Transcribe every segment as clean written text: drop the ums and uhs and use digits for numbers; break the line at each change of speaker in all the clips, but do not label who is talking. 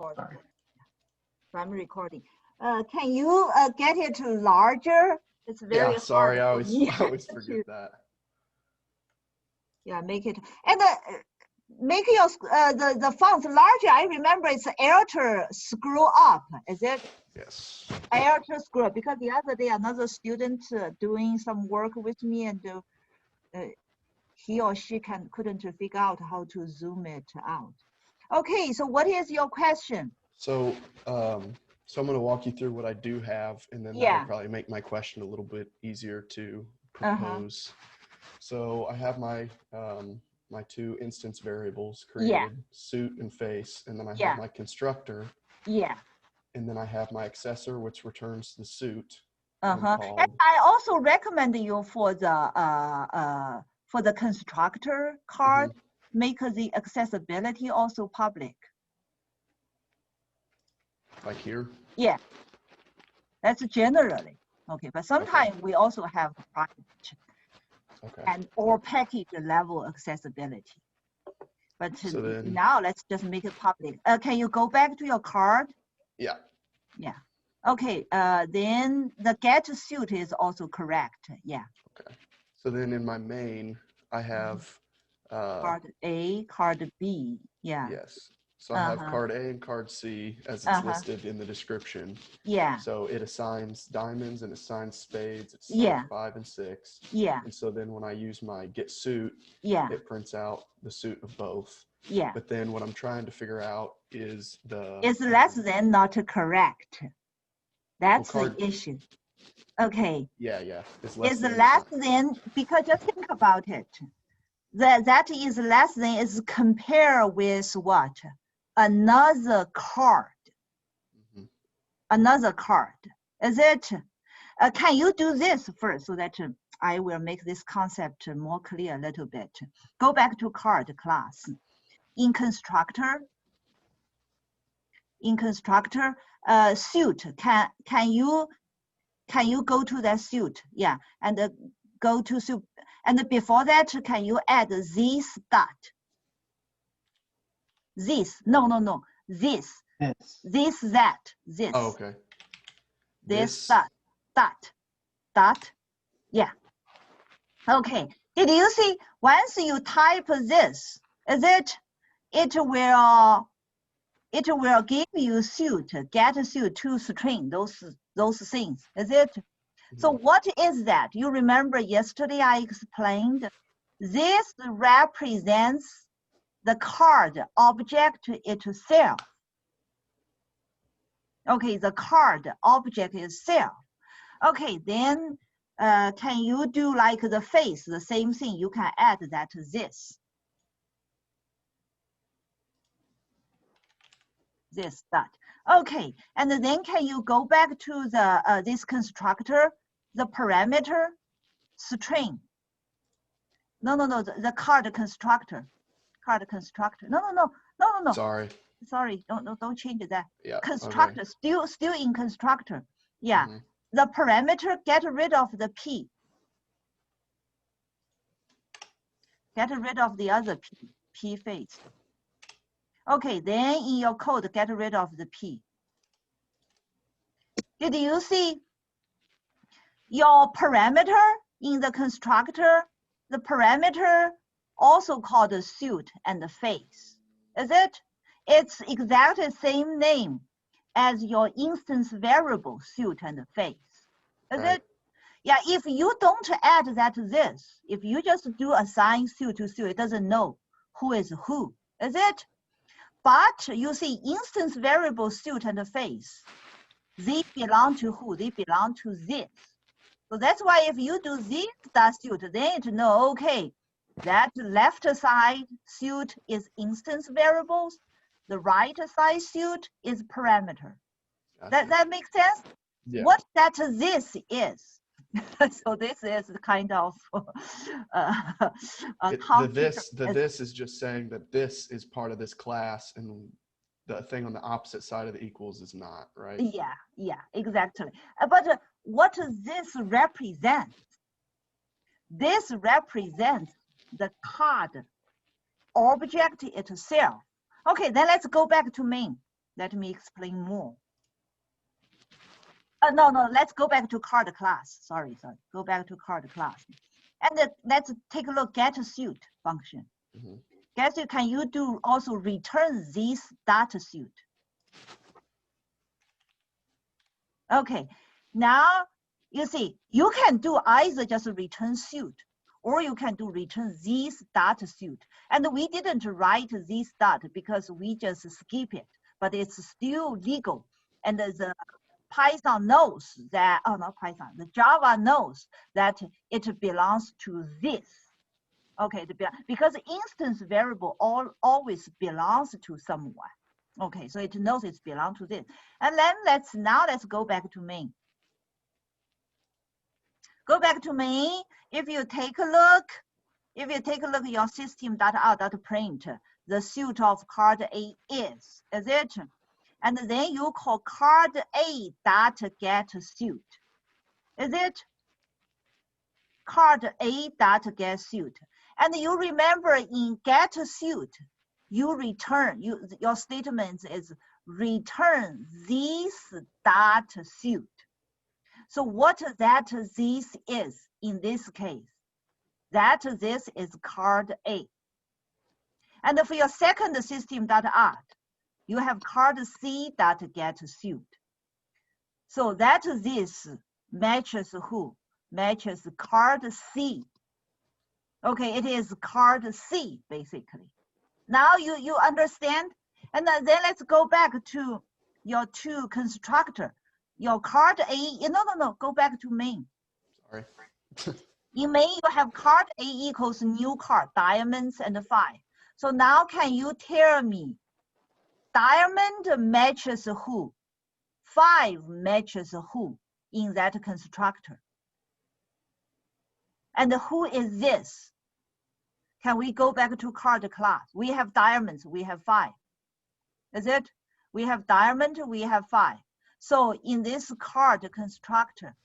recording. So I'm recording. Can you get it larger? It's very
sorry, I
hard.
always forget that.
Yeah, make it and make your the font larger. I remember it's Alter screw up. Is it?
Yes.
Alter screw up, because the other day another student doing some work with me, and he or she couldn't figure out how to zoom it out. Okay, so what is your question?
So I'm going to walk you through what I do have, and then that'll probably make my question a little bit easier to propose. So I have my my two instance variables created, suit and face, and then I have my constructor. And then I have my accessor, which returns the suit.
And I also recommend you for the constructor card, make the accessibility also public.
Like here?
Yeah, that's generally. Okay, but sometimes we also have private and or package level accessibility. But so now let's just make it public. Can you go back to your card?
Yeah.
Yeah. Okay, then the get suit is also correct. Yeah.
Okay. So then in my main, I have
card A, card B. Yeah.
Yes. So I have card A and card C as it's listed in the description.
Yeah.
So it assigns diamonds and assigns spades. It assigns 5 and 6.
Yeah.
And so then when I use my get suit, it prints out the suit of both.
Yeah.
But then what I'm trying to figure out is
it's less than not correct. That's the issue. Okay.
Yeah.
It's less than, because just think about it. That is less than is compared with what? Another card. Another card. Is it? Can you do this first so that I will make this concept more clear a little bit? Go back to card class. In constructor, suit, can you go to that suit? Yeah, and go to suit. And before that, can you add this dot? This, no, this.
Yes.
This, that, this.
Oh, okay.
This dot. Yeah. Okay. Did you see, once you type this, is it will give you suit, get suit to string, those things, is it? So what is that? You remember yesterday I explained this represents the card object itself. Okay, the card object itself. Okay, then can you do like the face, the same thing? You can add that to this. This dot. Okay, and then can you go back to the this constructor, the parameter string? No, the card constructor. No. Sorry, don't change that.
Yeah.
Constructor, still in constructor. Yeah. The parameter, get rid of the P. Get rid of the other P face. Okay, then in your code, get rid of the P. Did you see your parameter in the constructor? The parameter also called the suit and the face. Is it? It's exactly the same name as your instance variable suit and face. Is it? Yeah, if you don't add that to this, if you just do assign suit to suit, it doesn't know who is who. Is it? But you see, instance variable suit and face, they belong to who? They belong to this. So that's why if you do this dot suit, then it know, okay, that left side suit is instance variables, the right side suit is parameter. That makes sense?
Yeah.
What that this is. So this is kind of
this is just saying that this is part of this class and the thing on the opposite side of the equals is not, right?
Yeah, exactly. But what does this represent? This represents the card object itself. Okay, then let's go back to main. Let me explain more. No, let's go back to card class. Sorry. Go back to card class. And let's take a look at suit function.
Mm-hmm.
Guess you can you do also return this data suit? Okay, now you see, you can do either just return suit, or you can do return this data suit. And we didn't write this data because we just skip it, but it's still legal. And the Python knows that, oh, not Python, the Java knows that it belongs to this. Okay, because instance variable always belongs to someone. Okay, so it knows it belongs to this. And then let's go back to main. Go back to main. If you take a look at your system.out.print, the suit of card A is it? And then you call card A dot get suit. Is it? Card A dot get suit. And you remember in get suit, you return, your statement is return this data suit. So what that this is in this case, that this is card A. And for your second system.out, you have card C that get suit. So that this matches who? Matches card C. Okay, it is card C basically. Now you understand? And then let's go back to your two constructor. Your card A, no, go back to main.
Sorry.
In main, you have card A equals new card, diamonds and 5. So now can you tell me, diamond matches who? 5 matches who in that constructor? And who is this? Can we go back to card class? We have diamonds, we have 5. Is it? We have diamond, we have 5. So in this card constructor,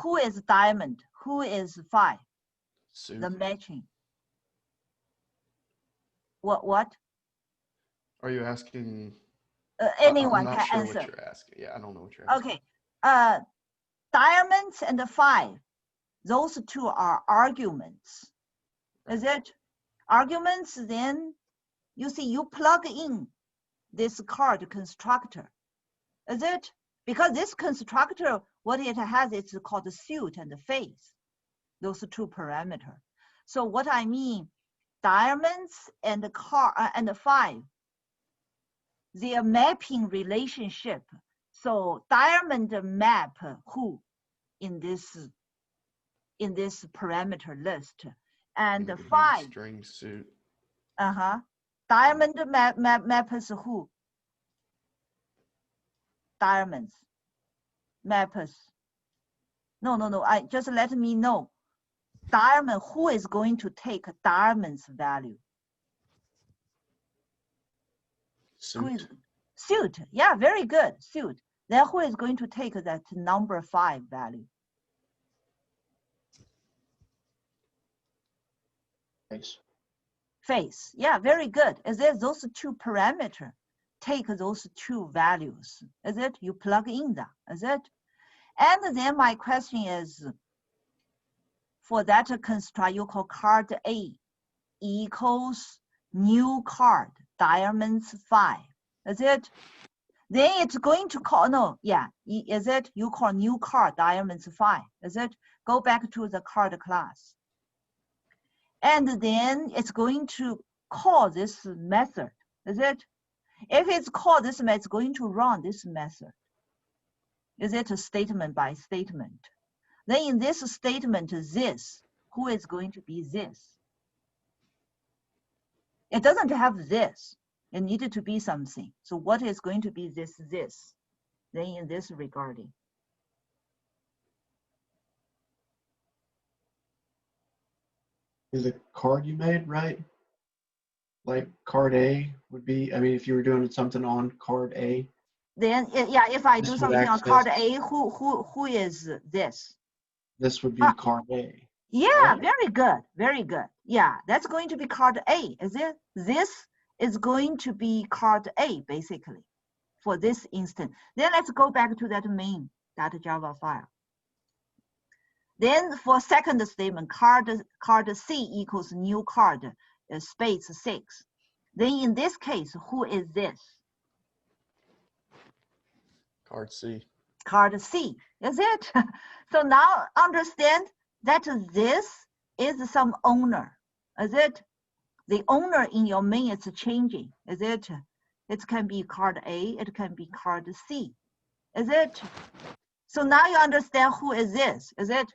who is diamond? Who is 5?
Suit.
The matching. What?
Are you asking?
Anyone
I'm not
can
sure
answer.
What you're asking. Yeah, I don't know what you're asking.
Okay. Diamonds and 5. Those two are arguments. Is it? Arguments, then you see you plug in this card constructor. Is it? Because this constructor, what it has, it's called the suit and the face. Those two parameters. So what I mean, diamonds and the car and the 5, their mapping relationship. So diamond map who in this parameter list, and the 5
string suit.
Diamond mappers who? Diamonds mappers. No. I just let me know. Diamond, who is going to take diamond's value?
Suit.
Suit. Yeah, very good. Suit. Then who is going to take that number 5 value? Face. Yeah, very good. Is it those two parameters? Take those two values. Is it? You plug in that. Is it? And then my question is, for that construct, you call card A equals new card, diamonds 5. Is it? Then it's going to call, no, yeah, is it? You call new card, diamonds 5. Is it? Go back to the card class. And then it's going to call this method. Is it? If it's called this method, it's going to run this method. Is it a statement by statement? Then in this statement, this, who is going to be this? It doesn't have this. It needed to be something. So what is going to be this? Then in this regarding.
Is a card you made, right? Like card A would be, I mean, if you were doing something on card A.
Then, yeah, if I do something on card A, who is this?
This would be card A.
Yeah, right? Very good, very good. Yeah, that's going to be card A, is it? This is going to be card A, basically. for this instance. Then let's go back to that main.java file. Then for second statement, card C equals new card space 6. Then in this case, who is this?
Card C.
Card C, is it? So now understand that this is some owner, is it? The owner in your main is changing, is it? It can be card A, it can be card C, is it? So now you understand who is this, is it?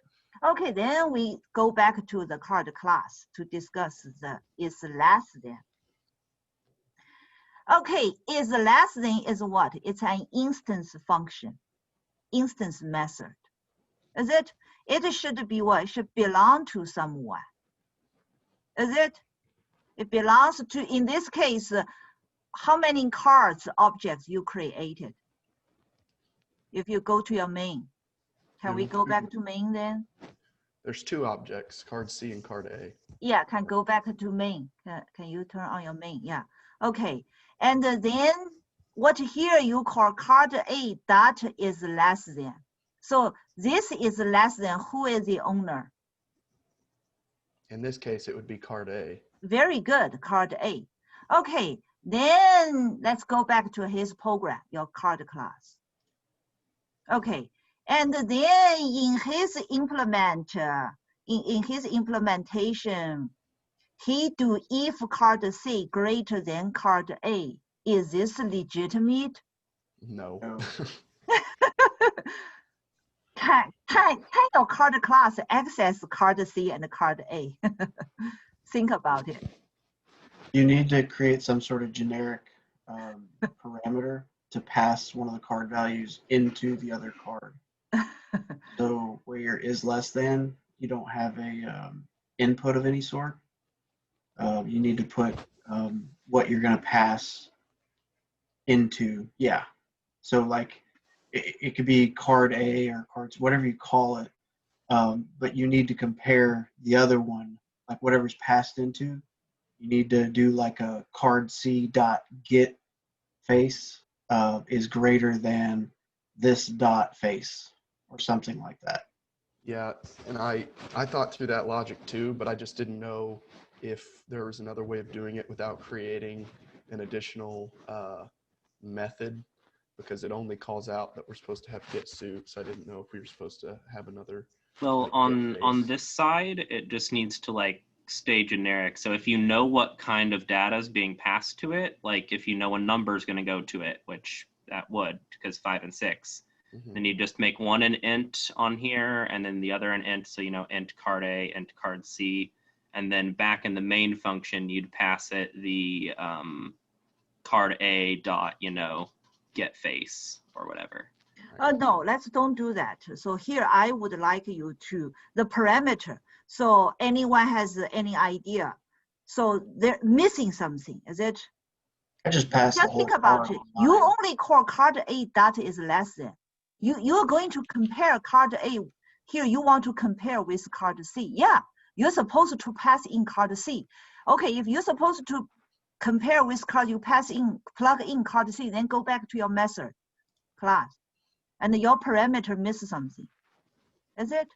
Okay, then we go back to the card class to discuss the is less than. Okay, is less than is what? It's an instance function, instance method. Is it? It should be what? It should belong to someone. Is it? It belongs to, in this case, how many cards objects you created? If you go to your main, can we go back to main then?
There's 2 objects, card C and card A.
Yeah, can go back to main. Can you turn on your main? Yeah. Okay. And then what here you call card A dot is less than. So this is less than, who is the owner?
In this case, it would be card A.
Very good, card A. Okay, then let's go back to his program, your card class. Okay, and then in his in his implementation, he do if card C greater than card A. Is this legitimate?
No.
Can your card class access card C and card A? Think about it.
You need to create some sort of generic parameter to pass one of the card values into the other card. So where your is less than, you don't have a input of any sort. You need to put what you're going to pass into. Yeah. So like it could be card A or cards, whatever you call it. But you need to compare the other one, like whatever's passed into. You need to do like a card C dot get face is greater than this dot face or something like that.
Yeah, and I thought through that logic too, but I just didn't know if there was another way of doing it without creating an additional method, because it only calls out that we're supposed to have get suit. So I didn't know if we were supposed to have another.
Well,
like,
on this side, it just needs to like stay generic. So if you know what kind of data is being passed to it, like if you know a number is going to go to it, which that would, because 5 and 6, then you just make one an int on here and then the other an int. So, you know, int card A, int card C, and then back in the main function, you'd pass it the card A dot, you know, get face or whatever.
No, let's don't do that. So here I would like you to, the parameter. So anyone has any idea? So they're missing something, is it?
I just passed the
Just
whole
think about
card
it.
on
You
mine.
only call card A dot is less than. You're going to compare card A. Here you want to compare with card C. Yeah, you're supposed to pass in card C. Okay, if you're supposed to compare with card, you pass in, plug in card C, then go back to your method class. And your parameter misses something. Is it?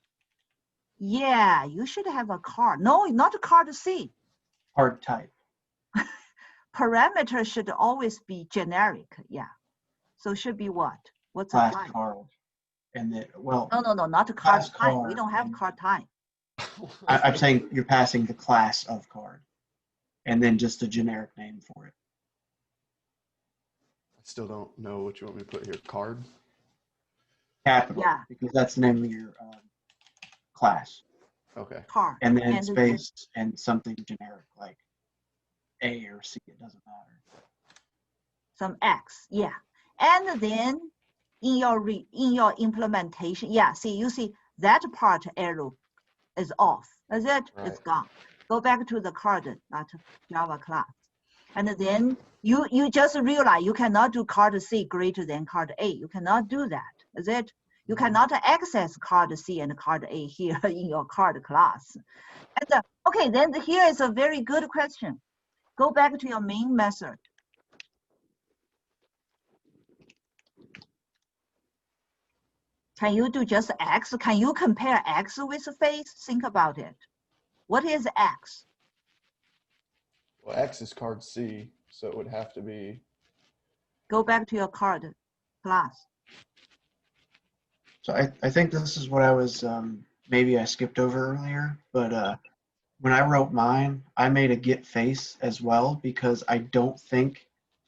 Yeah, you should have a card. No, not a card C.
Card type.
Parameter should always be generic. Yeah. So should be what? What's a
Class
type?
card. And then, well,
No, not a card
class
type. We
card
don't have
and-
card type.
I'm saying you're passing the class of card and then just a generic name for it.
I still don't know what you want me to put here. Card?
Capital,
Yeah.
because that's the name of your class.
Okay.
Card.
And then
And
space and something generic like A or C, it doesn't matter.
some X. Yeah. And then in your implementation, yeah, you see that part arrow is off. Is it?
Right.
It's gone. Go back to the card, not Java class. And then you just realize you cannot do card C greater than card A. You cannot do that. Is it? You cannot access card C and card A here in your card class. And okay, then here is a very good question. Go back to your main method. Can you do just X? Can you compare X with face? Think about it. What is X?
Well, X is card C, so it would have to be.
Go back to your card class.
So I think this is what I was, maybe I skipped over earlier, but when I wrote mine, I made a get face as well because I don't think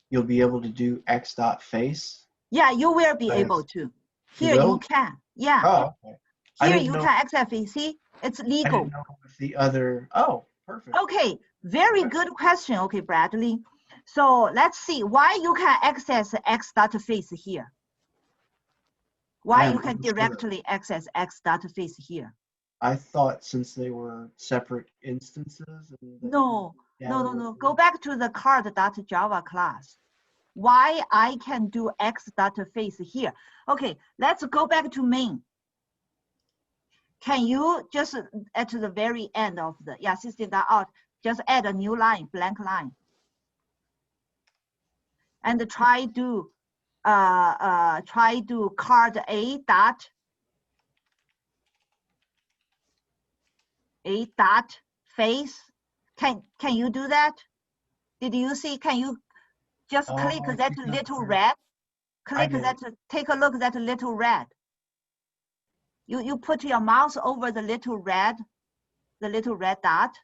you'll be able to do x dot face.
Yeah, you will be able to. Here
will?
you can. Yeah.
Oh, okay.
Here you can access it. See, it's
I
legal.
didn't know with the other. Oh, perfect.
Okay, very good question. Okay, Bradley. So let's see why you can access x dot face here. Why you can directly access x dot face here.
I thought since they were separate instances.
No. Go back to the card.java class. Why I can do x dot face here. Okay, let's go back to main. Can you just at the very end of the system.out, just add a new line, blank line, and try do card a dot face. Can you do that? Did you see? Can you just click that little red? Click that. Take a look at that little red. You put your mouse over the little red dot.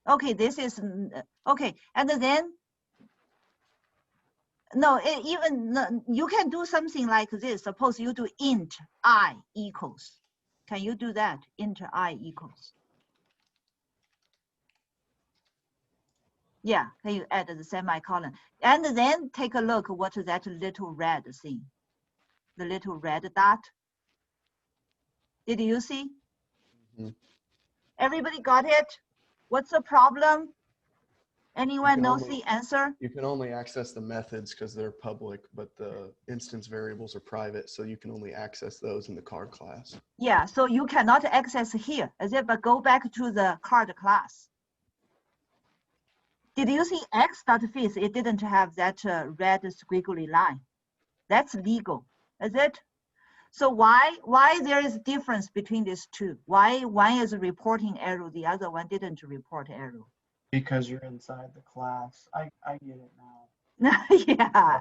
Okay, this is okay, and then you can do something like this. Suppose you do int I equals. Can you do that? Int I equals. Yeah, can you add the semicolon? And then take a look what is that little red thing? The little red dot. Did you see? Mm-hmm. Everybody got it? What's the problem? Anyone knows the answer?
You can only access the methods because they're public, but the instance variables are private, so you can only access those in the card class.
Yeah, so you cannot access here, but go back to the card class. Did you see x.face? It didn't have that red squiggly line. That's legal, is it? So why there is difference between these two? Why one is reporting error, the other one didn't report error?
Because you're inside the class. I get it
now. Yeah,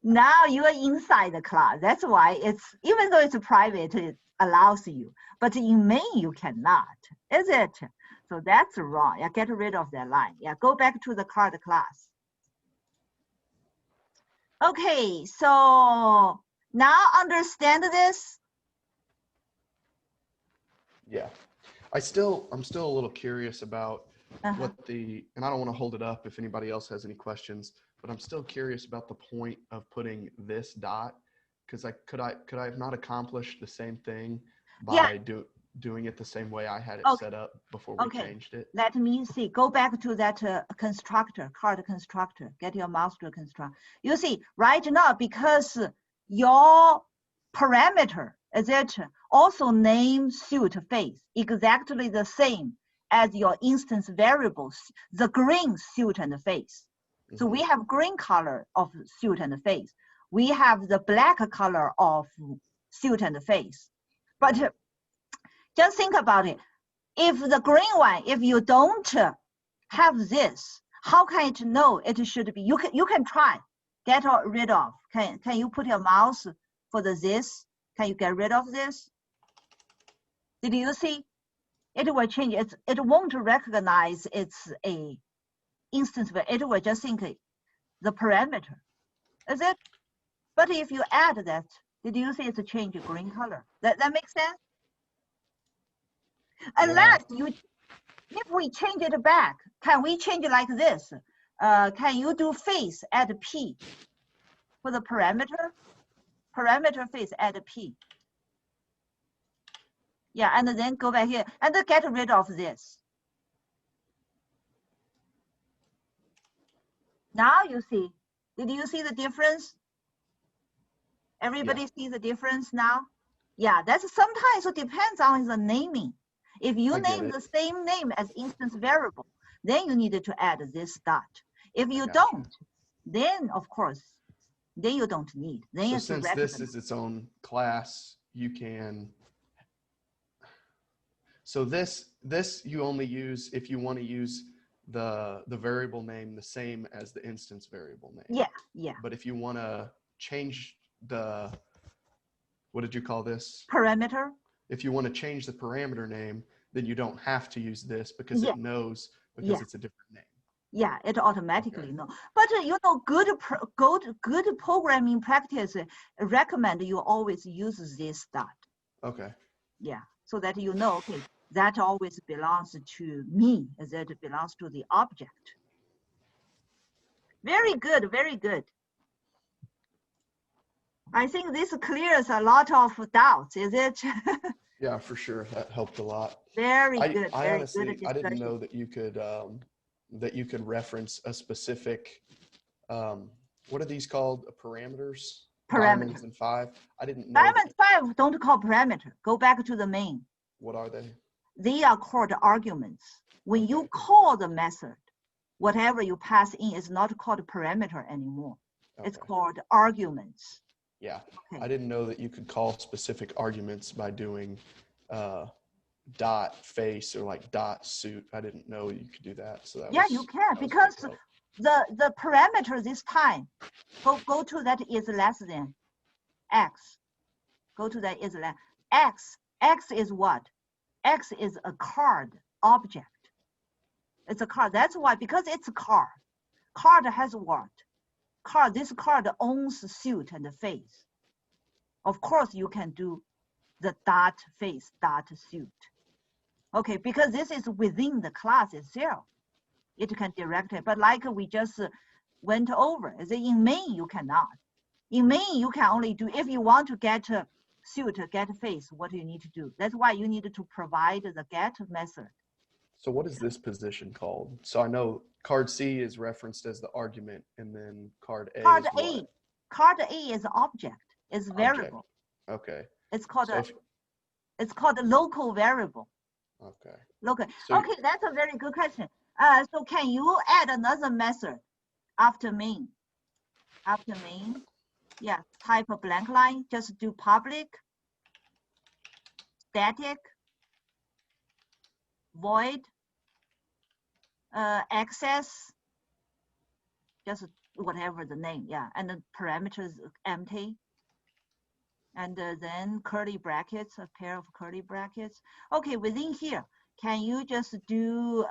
now you are inside the class. That's why it's, even though it's private, it allows you. But in main, you cannot, is it? So that's wrong. Yeah, get rid of that line. Yeah, go back to the card class. Okay, so now understand this?
Yeah. I'm still a little curious about what and I don't want to hold it up if anybody else has any questions, but I'm still curious about the point of putting this dot, because could I have not accomplished the same thing by doing it the same way I had it set up before we changed it?
Let me see. Go back to that constructor, card constructor. Get your mouse to construct. You see, right now, because your parameter, is it also name suit face exactly the same as your instance variables, the green suit and face. Mm-hmm. So we have green color of suit and face. We have the black color of suit and face. But just think about it. If the green one, if you don't have this, how can it know it should be? You can try, get rid of. Can you put your mouse for this? Can you get rid of this? Did you see? It will change. It won't recognize it's a instance, but it will just think the parameter. Is it? But if you add that, did you see it's a change of green color? That makes sense? Unless if we change it back, can we change it like this? Can you do face add P for the parameter? Parameter face add P. Yeah, and then go back here and then get rid of this. Now you see, did you see the difference? Everybody see the difference now? Yeah, that's sometimes it depends on the naming. If you name the same name as instance variable, then you need to add this dot. If you don't, then of course, Then you don't need. Then
So
it's
since
recognize.
this is its own class, you can. So this you only use if you want to use the variable name the same as the instance variable name.
Yeah, yeah.
But if you want to change the, what did you call this?
Parameter.
If you want to change the parameter name, then you don't have to use this because
Yeah.
it knows because
Yeah.
it's a different name.
Yeah, it automatically
Okay.
know. But you know, good programming practice recommend you always use this dot.
Okay.
Yeah, so that you know, okay, that always belongs to me, that belongs to the object. Very good, very good. I think this clears a lot of doubts, is it?
Yeah, for sure. That helped a lot.
Very good,
I
very
honestly,
good
I didn't
discussion.
know that you could reference a specific, what are these called? Parameters?
Parameter.
Diamonds and 5. I didn't know.
Diamond 5 don't call parameter. Go back to the main.
What are they?
They are called arguments. When
Okay.
you call the method, whatever you pass in is not called parameter anymore.
Okay.
It's called arguments.
Yeah.
Okay.
I didn't know that you could call specific arguments by doing dot face or like dot suit. I didn't know you could do that. So that
Yeah,
was,
you can,
that was
because
good help.
the parameter this time, go to that is less than x. Go to that is less x. X is what? X is a card object. It's a card. That's why, because it's a card. Card has what? Card. This card owns suit and face. Of course, you can do the dot face dot suit. Okay, because this is within the class itself. It can direct it, but like we just went over, is in main you cannot. In main you can only do, if you want to get a suit, get face, what do you need to do? That's why you need to provide the get method.
So what is this position called? So I know card C is referenced as the argument, and then card A
Card
is
A,
what?
card A is object, is variable.
Okay.
It's called
So
it's called a local variable.
okay.
Local.
So,
Okay, that's a very good question. So can you add another method after main? After main, yeah, type a blank line, just do public, static, void, access, just whatever the name, yeah, and the parameters empty. And then curly brackets, a pair of curly brackets. Okay, within here, can you just do,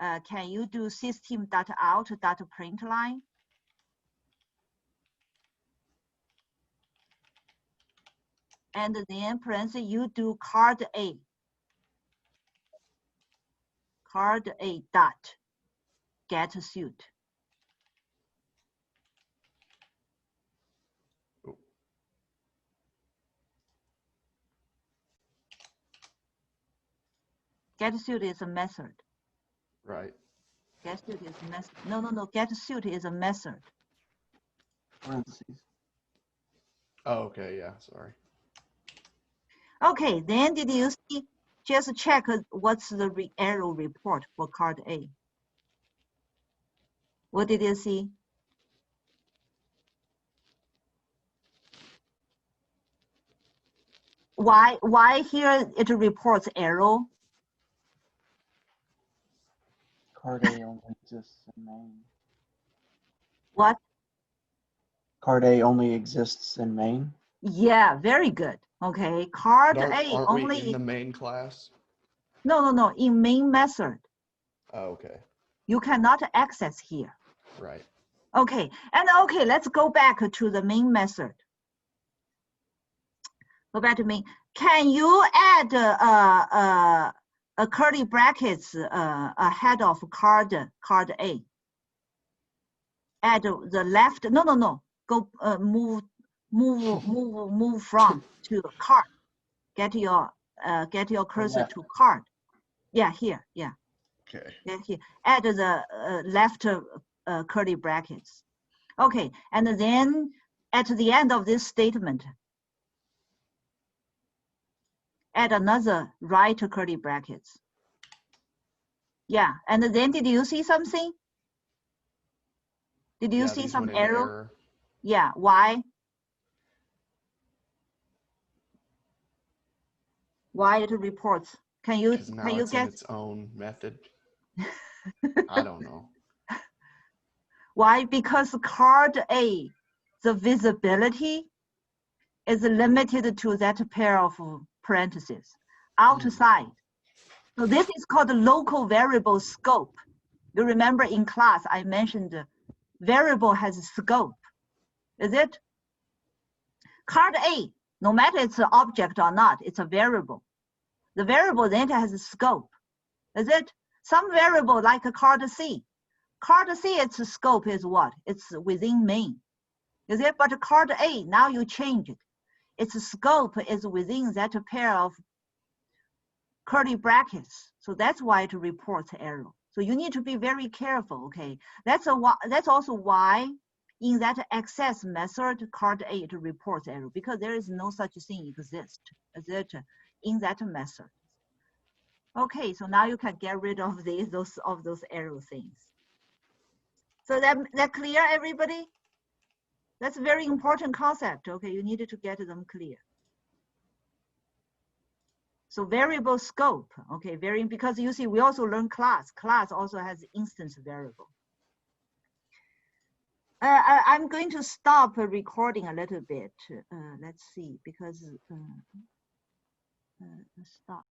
can you do system.out.println? And then parentheses, you do card A. Card A dot get suit. Get suit is a method.
right.
Get suit is a method. No. Get suit is a method.
Parentheses.
Oh, okay. Yeah. Sorry.
Okay, then did you see? Just check what's the error report for card A. What did you see? Why here it reports error?
Card A only exists in main.
What?
Card A only exists in main.
Yeah, very good. Okay, card
But
A
aren't
only.
we in the main class?
No. In main method,
Oh, okay.
you cannot access here.
Right.
Okay, and okay, let's go back to the main method. Go back to main. Can you add a curly brackets ahead of card A? Add the left. No. Go move from to card. Get your cursor to card. Yeah, here. Yeah.
Okay.
Yeah, here. Add the left curly brackets. Okay, and then at the end of this statement, add another right curly brackets. Yeah, and then did you see something? Did you see
these
some
went into
error? Yeah, why? Why it reports? Can you
it's in
guess?
its own method. I don't know.
Why? Because card A, the visibility is limited to that pair of parentheses outside. So this is called the local variable scope. You remember in class I mentioned variable has scope. Is it? Card A, no matter it's an object or not, it's a variable. The variable then has a scope. Is it? Some variable like a card C. Card C, its scope is what? It's within main. Is it? But card A, now you change it. Its scope is within that pair of curly brackets. So that's why it reports error. So you need to be very careful, okay? That's also why in that access method, card A, it reports error, because there is no such thing exist, is it, in that method. Okay, so now you can get rid of those error things. So that clear, everybody? That's a very important concept, okay? You needed to get them clear. So variable scope, okay, because you see, we also learn class. Class also has instance variable. I'm going to stop recording a little bit. Let's see, because stop.